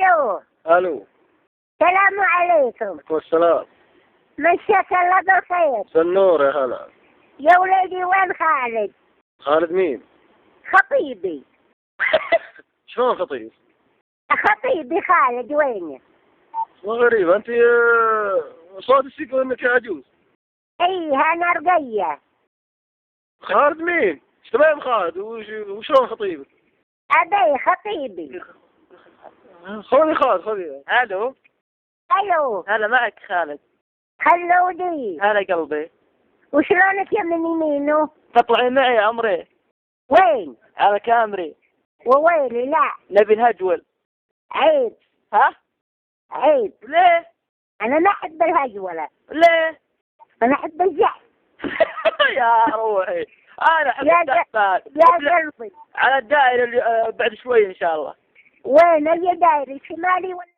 الو. الو. السلام عليكم. والسلام. مساك الله بالخير. سنور يا هلا. يا وليدي وين خالد؟ خالد مين؟ خطيبي. شلون خطيب؟ خطيبي خالد وينه؟ غريبة انت صوتك يقول انك عجوز. ايه انا رقية. خالد مين؟ ايش تبين خالد وشلون خطيبك؟ ابي خطيبي. خذي خالد خذي. الو. الو. هلا معك خالد. خلودي. هلا قلبي. وشلونك يا من يمينه؟ تطلعي معي يا عمري وين؟ على كامري. وويلي لا. نبي نهجول. عيب. ها؟ عيب. ليه؟ انا ما احب الهجولة. ليه؟ انا احب الزحف. يا روحي انا احب يا الزحفات. يا قلبي. على الدائرة اللي بعد شوي ان شاء الله. وين؟ اي دايري شمالي ولا